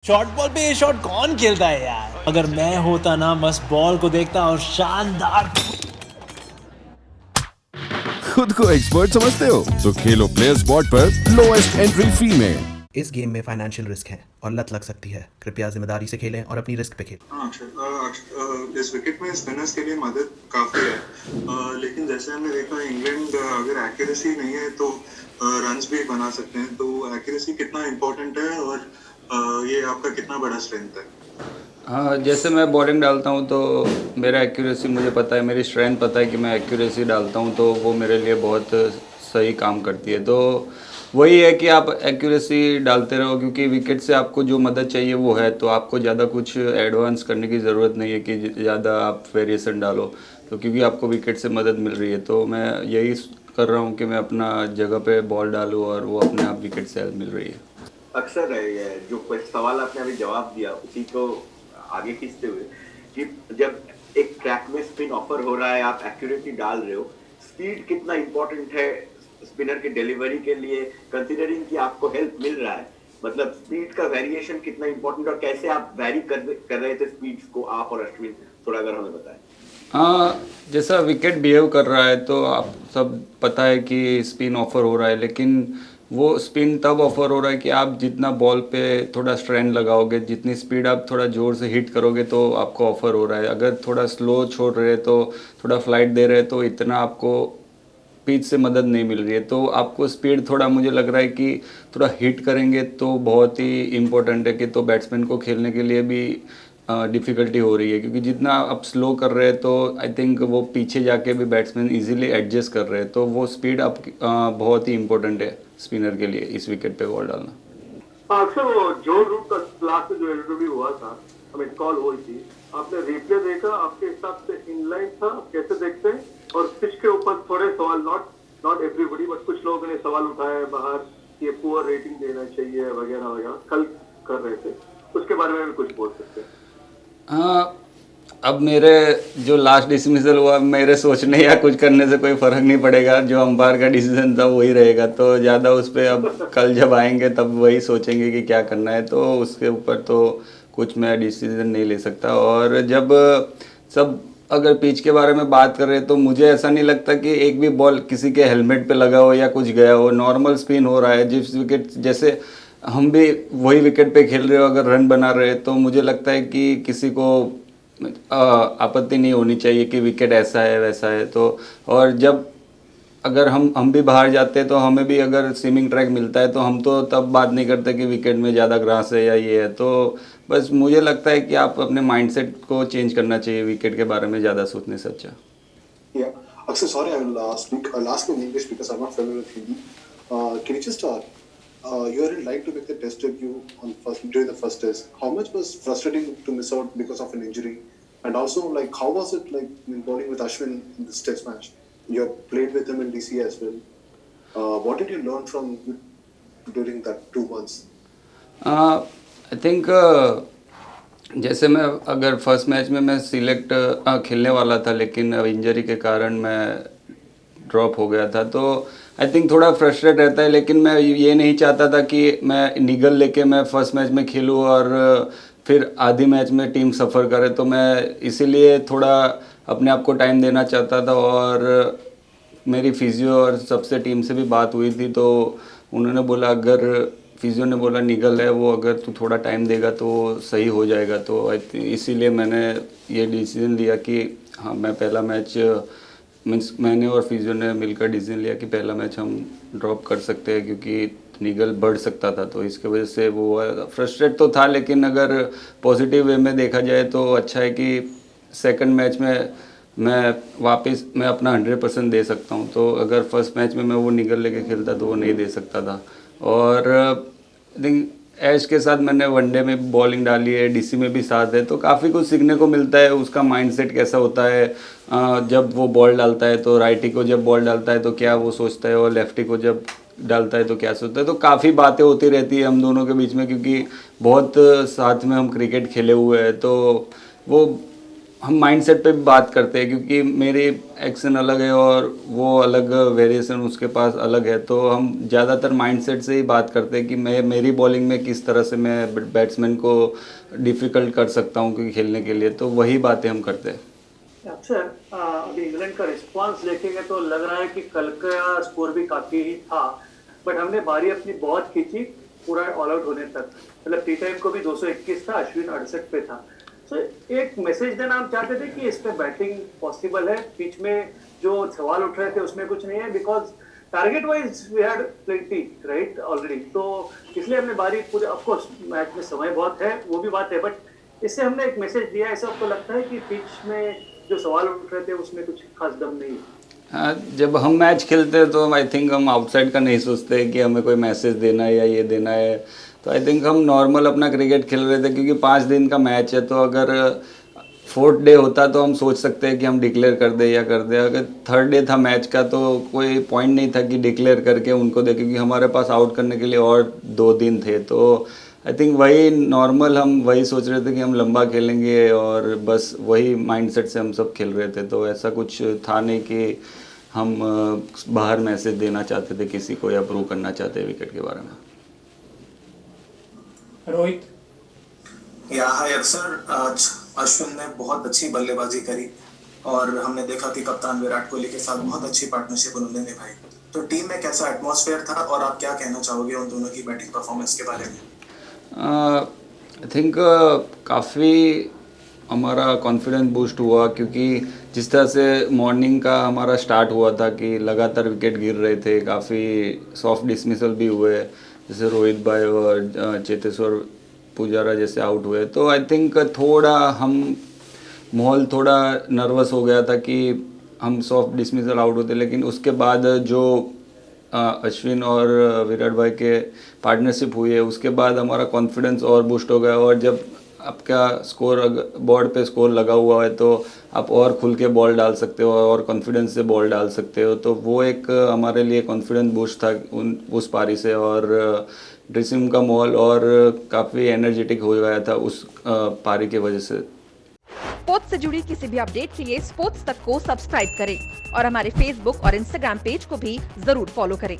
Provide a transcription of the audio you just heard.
Short ball पे ये shot कौन खेलता है यार। अगर मैं होता ना बस बॉल को देखता और शानदार। खुद को एक्सपर्ट समझते हो तो खेलो प्लेयर स्पॉट पर लोएस्ट एंट्री फी में। इस गेम में फाइनेंशियल रिस्क है और लत लग सकती है। कृपया जिम्मेदारी से खेलें और अपनी रिस्क पे खेलें। हाँ इस विकेट में स्पिनर्स के लिए मदद काफ़ी है, लेकिन जैसे हमने देखा इंग्लैंड अगर एक्यूरेसी नहीं है तो रन्स भी बना सकते हैं। तो एक्यूरेसी कितना इम्पोर्टेंट है और ये आपका कितना बड़ा स्ट्रेंथ है? हाँ, जैसे मैं बॉलिंग डालता हूँ तो मेरा एक्यूरेसी मुझे पता है, मेरी स्ट्रेंथ पता है कि मैं एक्यूरेसी डालता हूँ तो वो मेरे लिए बहुत सही काम करती है। तो वही है कि आप एक्यूरेसी डालते रहो, क्योंकि विकेट से आपको जो मदद चाहिए वो है, तो आपको ज़्यादा कुछ एडवांस करने की ज़रूरत नहीं है कि ज़्यादा आप वेरिएशन डालो, तो क्योंकि आपको विकेट से मदद मिल रही है। तो मैं यही कर रहा हूँ कि मैं अपना जगह पे बॉल डालूँ और वो अपने आप विकेट से हेल्प मिल रही है। अक्सर है ये जो सवाल आपने अभी जवाब दिया उसी को आगे खींचते हुए कि जब एक ट्रैक में स्पिन ऑफर हो रहा है, आप एक्यूरेटली डाल रहे हो, स्पीड कितना इंपॉर्टेंट है स्पिनर की डिलीवरी के लिए, कंसीडरिंग कि आपको हेल्प मिल रहा है, मतलब स्पीड का वेरिएशन कितना इंपॉर्टेंट और कैसे आप वैरी कर रहे थे स्पीड्स को आप और अश्विन, थोड़ा अगर हमें बताएं। हाँ, जैसा विकेट बिहेव कर रहा है तो आप सब पता है कि स्पिन ऑफर हो रहा है, लेकिन वो स्पिन तब ऑफर हो रहा है कि आप जितना बॉल पे थोड़ा स्ट्रेंथ लगाओगे, जितनी स्पीड आप थोड़ा ज़ोर से हिट करोगे तो आपको ऑफर हो रहा है। अगर थोड़ा स्लो छोड़ रहे तो थोड़ा फ्लाइट दे रहे तो इतना आपको पिच से मदद नहीं मिल रही है। तो आपको स्पीड थोड़ा, मुझे लग रहा है कि थोड़ा हिट करेंगे तो बहुत ही इम्पोर्टेंट है कि तो बैट्समैन को खेलने के लिए भी डिफ़िकल्टी हो रही है, क्योंकि जितना आप स्लो कर रहे हैं तो आई थिंक वो पीछे जाके भी बैट्समैन इजीली एडजस्ट कर रहे हैं। तो वो स्पीड आप बहुत ही इम्पोर्टेंट है स्पिनर के लिए इस विकेट पे बॉल डालना। अक्सर वो जो रूट का लास्ट में जो इंटरव्यू हुआ था, हमें कॉल हुई थी, आपने रिप्ले देखा, आपके हिसाब से इनलाइन था, कैसे देखते हैं? और पिच के ऊपर थोड़े सवाल, नॉट एवरीबडी बट कुछ लोगों ने सवाल उठाया बाहर, ये पुअर रेटिंग देना चाहिए वगैरह वगैरह, कल कर रहे थे, उसके बारे में भी कुछ बोल सकते हैं? हाँ, अब मेरे जो लास्ट डिसमिसल हुआ, मेरे सोचने या कुछ करने से कोई फ़र्क नहीं पड़ेगा, जो अंपायर का डिसीजन था वही रहेगा। तो ज़्यादा उस पर अब कल जब आएंगे तब वही सोचेंगे कि क्या करना है, तो उसके ऊपर तो कुछ मैं डिसीजन नहीं ले सकता। और जब सब अगर पिच के बारे में बात कर रहे हैं तो मुझे ऐसा नहीं लगता कि एक भी बॉल किसी के हेलमेट पे लगा हो या कुछ गया हो। नॉर्मल स्पिन हो रहा है, जिस विकेट जैसे हम भी वही विकेट पे खेल रहे हो, अगर रन बना रहे तो मुझे लगता है कि किसी को आपत्ति नहीं होनी चाहिए कि विकेट ऐसा है वैसा है। तो और जब अगर हम भी बाहर जाते हैं तो हमें भी अगर स्विमिंग ट्रैक मिलता है तो हम तो तब बात नहीं करते कि विकेट में ज़्यादा ग्रास है या ये है। तो बस मुझे लगता है कि आप अपने माइंडसेट को चेंज करना चाहिए विकेट के बारे में ज़्यादा सोचने से अच्छा। Yeah. Akshay, sorry, I will last in English because I'm not familiar with Hindi. Can you just you are in line to make the test debut during the first test. How much was frustrating to miss out because of an injury? And also, like, how was it like in bowling with Ashwin in this test match? You have played with him in DC as well. What did you learn from during that 2 months? I think जैसे मैं अगर first match में मैं select खेलने वाला था, लेकिन injury के कारण मैं ड्रॉप हो गया था, तो आई थिंक थोड़ा फ्रस्ट्रेट रहता है। लेकिन मैं ये नहीं चाहता था कि मैं निगल लेके मैं फर्स्ट मैच में खेलूँ और फिर आधी मैच में टीम सफ़र करे। तो मैं इसीलिए थोड़ा अपने आप को टाइम देना चाहता था। और मेरी फिजियो और सबसे टीम से भी बात हुई थी, तो उन्होंने बोला, अगर फिजियो ने बोला निगल है वो, अगर तू थोड़ा टाइम देगा तो सही हो जाएगा। तो इसीलिए मैंने ये डिसीजन लिया कि हाँ, मैं पहला मैच मीन्स मैंने और फिजियो ने मिलकर डिसीजन लिया कि पहला मैच हम ड्रॉप कर सकते हैं, क्योंकि निगल बढ़ सकता था। तो इसके वजह से वो फ्रस्ट्रेट तो था, लेकिन अगर पॉजिटिव वे में देखा जाए तो अच्छा है कि सेकंड मैच में मैं अपना 100% दे सकता हूँ। तो अगर फर्स्ट मैच में मैं वो निगल लेके खेलता तो वो नहीं दे सकता था। और आई थिंक ऐश के साथ मैंने वनडे में बॉलिंग डाली है, डीसी में भी साथ है, तो काफ़ी कुछ सीखने को मिलता है। उसका माइंडसेट कैसा होता है, जब वो बॉल डालता है तो राइटी को जब बॉल डालता है तो क्या वो सोचता है, और लेफ्टी को जब डालता है तो क्या सोचता है। तो काफ़ी बातें होती रहती है हम दोनों के बीच में, क्योंकि बहुत साथ में हम क्रिकेट खेले हुए हैं। तो वो हम माइंडसेट पे भी बात करते हैं, क्योंकि मेरी एक्शन अलग है और वो अलग वेरिएशन उसके पास अलग है, तो हम ज़्यादातर माइंडसेट से ही बात करते हैं कि मेरी बॉलिंग में किस तरह से मैं बैट्समैन को डिफ़िकल्ट कर सकता हूँ कि खेलने के लिए, तो वही बातें हम करते हैं। अक्सर अभी इंग्लैंड का रिस्पांस देखेंगे तो लग रहा है कि कल का स्कोर भी काफ़ी ही था, बट हमने बारी अपनी बहुत खींची पूरा ऑल आउट होने तक। मतलब टी टाइम को भी 221 था, अश्विन 68 पे था। तो एक मैसेज देना हम चाहते थे कि इसमें बैटिंग पॉसिबल है, पिच में जो सवाल उठ रहे थे उसमें कुछ नहीं है, because target wise we had plenty right already, तो इसलिए हमने बारी पूरे, ऑफकोर्स मैच में समय बहुत है वो भी बात है, बट इससे हमने एक मैसेज दिया। ऐसा आपको लगता है कि पिच में जो सवाल उठ रहे थे उसमें कुछ खास दम नहीं है? हाँ, जब हम मैच खेलते हैं तो आई थिंक हम आउटसाइड का नहीं सोचते कि हमें कोई मैसेज देना है या ये देना है, तो आई थिंक हम नॉर्मल अपना क्रिकेट खेल रहे थे, क्योंकि 5 दिन का मैच है, तो अगर 4th डे होता तो हम सोच सकते हैं कि हम डिक्लेयर कर दे या कर दे। अगर 3rd डे था मैच का तो कोई पॉइंट नहीं था कि डिक्लेयर करके उनको दे, क्योंकि हमारे पास आउट करने के लिए और 2 दिन थे, तो आई थिंक वही नॉर्मल हम वही सोच रहे थे कि हम लंबा खेलेंगे और बस वही माइंडसेट से हम सब खेल रहे थे, तो ऐसा कुछ था नहीं कि हम बाहर मैसेज देना चाहते थे किसी को या प्रूव करना चाहते विकेट के बारे में। रोहित, या हाय अक्सर, आज अश्विन ने बहुत अच्छी बल्लेबाजी करी और हमने देखा कि कप्तान विराट कोहली के साथ बहुत अच्छी पार्टनरशिप उन्होंने निभाई, तो टीम में कैसा एटमॉस्फेयर था और आप क्या कहना चाहोगे उन दोनों की बैटिंग परफॉर्मेंस के बारे में? आई थिंक काफ़ी हमारा कॉन्फिडेंस बूस्ट हुआ, क्योंकि जिस तरह से मॉर्निंग का हमारा स्टार्ट हुआ था कि लगातार विकेट गिर रहे थे, काफ़ी सॉफ्ट डिसमिसल भी हुए, जैसे रोहित भाई और चेतेश्वर पुजारा जैसे आउट हुए, तो आई थिंक थोड़ा हम माहौल थोड़ा नर्वस हो गया था कि हम सॉफ्ट डिसमिसल आउट होते, लेकिन उसके बाद जो अश्विन और विराट भाई के पार्टनरशिप हुई है उसके बाद हमारा कॉन्फिडेंस और बूस्ट हो गया, और जब आपका स्कोर बोर्ड पे स्कोर लगा हुआ है तो आप और खुल के बॉल डाल सकते हो और कॉन्फिडेंस से बॉल डाल सकते हो, तो वो एक हमारे लिए कॉन्फिडेंस बूस्ट था उस पारी से, और ड्रेसिंग रूम का माहौल और काफ़ी एनर्जेटिक हो गया था उस पारी की वजह से। स्पोर्ट्स से जुड़ी किसी भी अपडेट के लिए स्पोर्ट्स तक को सब्सक्राइब करें और हमारे फेसबुक और इंस्टाग्राम पेज को भी जरूर फॉलो करें।